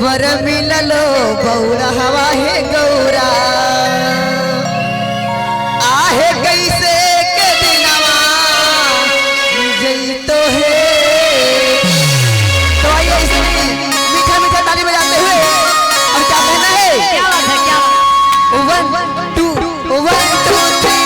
बर मिललो बौरा हवा है गौरा आहे कैसे के दिनवा जई तो है। तो आइए इसमें मीठा मीठा ताली बजाते हुए और क्या कहना है, क्या बात है, क्या 1 2 1 2 3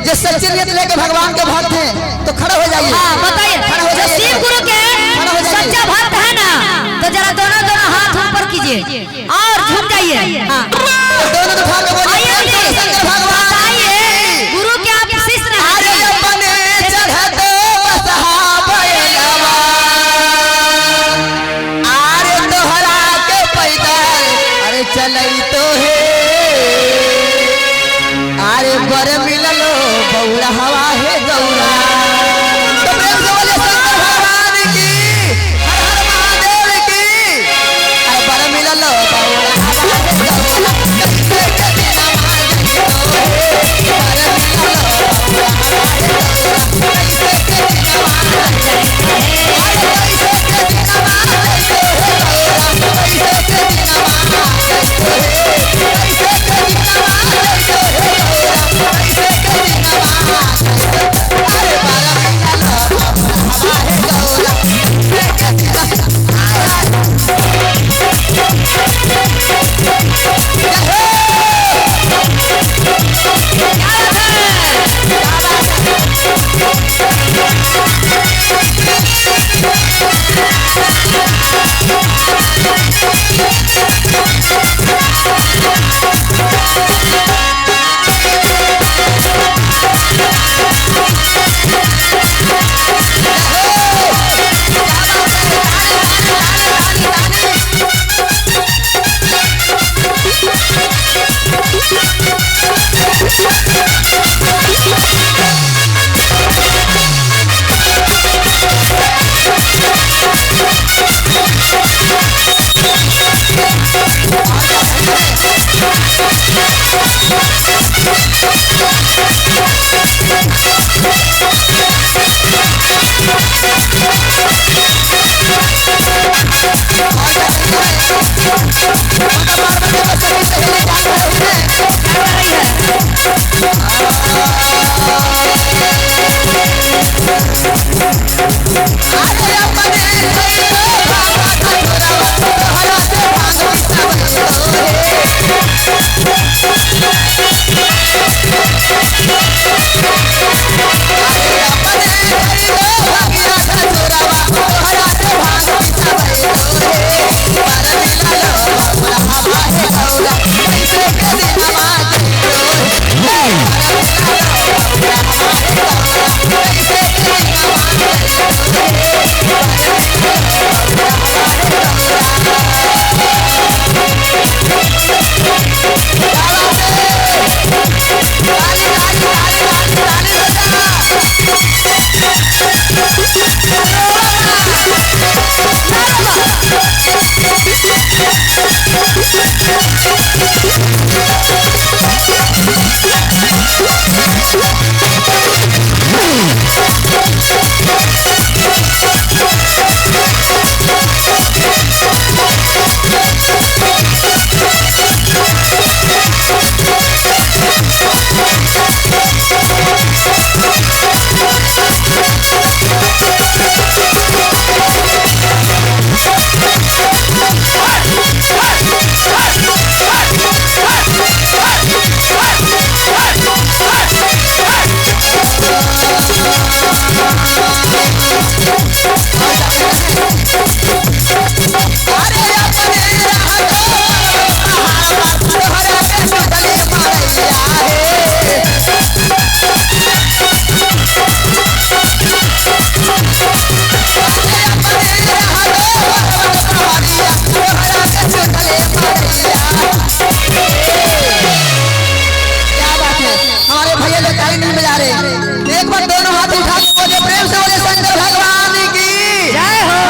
जो सच्ची नियत लेके भगवान के भक्त हैं तो खड़े हो जाइए। हाँ बताइए, जो शिव गुरु के सच्चा भक्त है ना तो जरा दोनों दोनों हाथ ऊपर कीजिए और झुक जाइए। हाँ दोनों उठा के बोलिए शंकर भगवान आइए, गुरु के आप शिष्य हैं। चलई तो है अरे बर मिललो बौरा हवा है गौरा। तो प्रेम से बोले शंकर भगवान की, हर हर महादेव की। अरे बर मिललो बौरा हवा है गौरा। अरे बारा मिला लो हवा है गौरा एक बार दोनों हाथ उठा के बोले प्रेम से बोले शंकर भगवान की जय हो।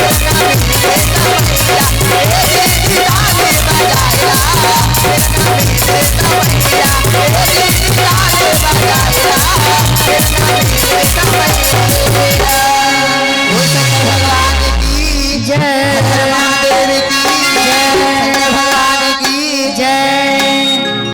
बजाएला